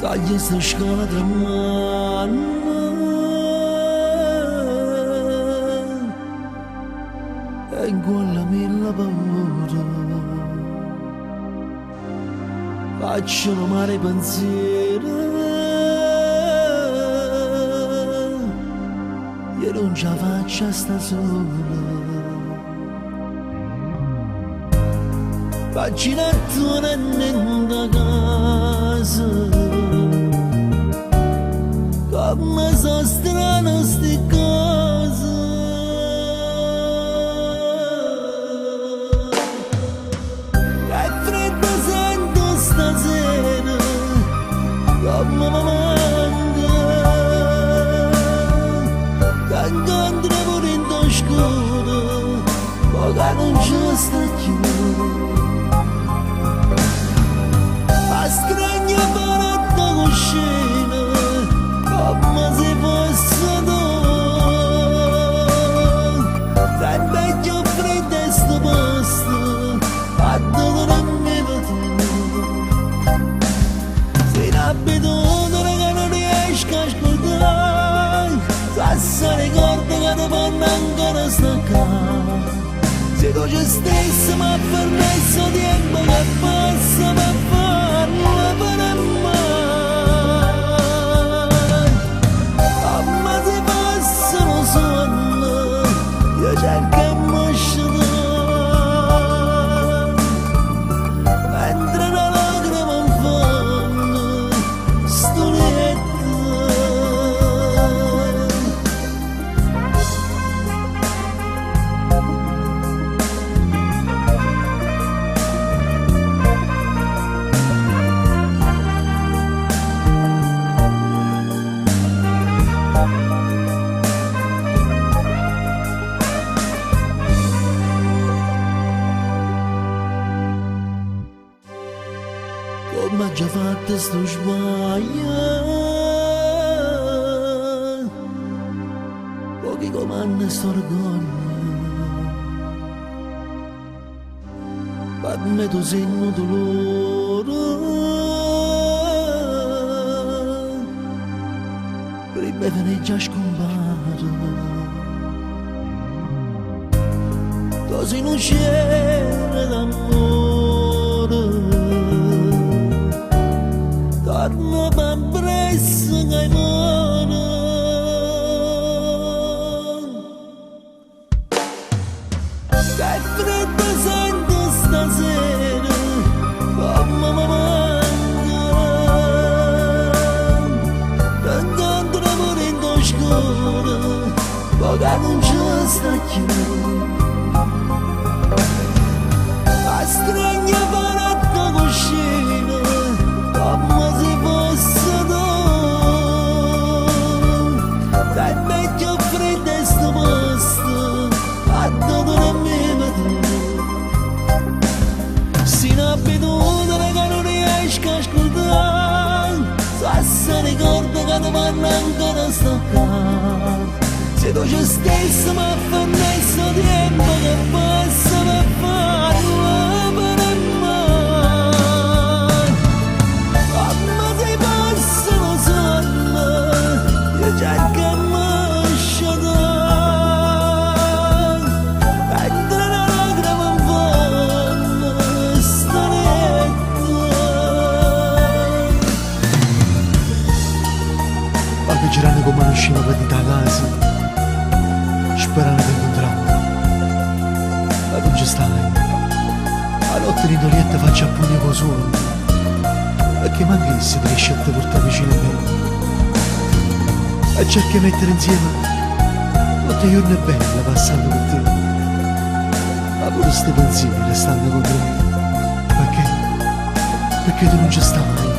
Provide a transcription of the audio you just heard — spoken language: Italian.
Saglie sta scala tra mano e in quella mia paura facciano male pensieri io non ce la faccio a sta sola faccio attorno nella casa come sono strano sti cose che freddo sento stasera come mi manca che incontro pure in to scuro ma che non ci sta più ma strano baratto cuscino come se fosse tu sempre più freddo è sto posto a dove non mi vedo sei un'abitudine che non riesco a ascoltare se ricordo che ti fanno ancora staccare se tu ci stessi mi ha permesso tempo che passa per farlo per mai ma se passano sonno io cerco e mi scendere mentre la lacrima in fondo sto come ha già fatto sto sbaglio pochi comandi sto orgoglio per me tu sei un dolore prima che già scompare tu sei un cielo d'amore torno per presso che muore che freddo sento stasera come mi manca che incontro pure in to scuro ma che non ci sta più ma strano baratto cuscino come se fosse tu sempre più freddo è sto posto a dove non mi vedo sei un'abitudine che non riesco a ascoltare se ricordo che ti fanno ancora staccare se tu ci stesso mi ha permesso tempo che passa per farlo per mai come se passano sonno io cerco e mi scendere mentre la lacrima in fondo sto che girando come non usciva per da casa sperando di incontrarmi ma non ci stai a notte di Dolietta faccio appunto con solo perché manchi se ti riesci a te portare vicino a me e cerchi di mettere insieme tutti i giorni belli passando con te ma pure sti pensieri restando con te perché tu non ci stai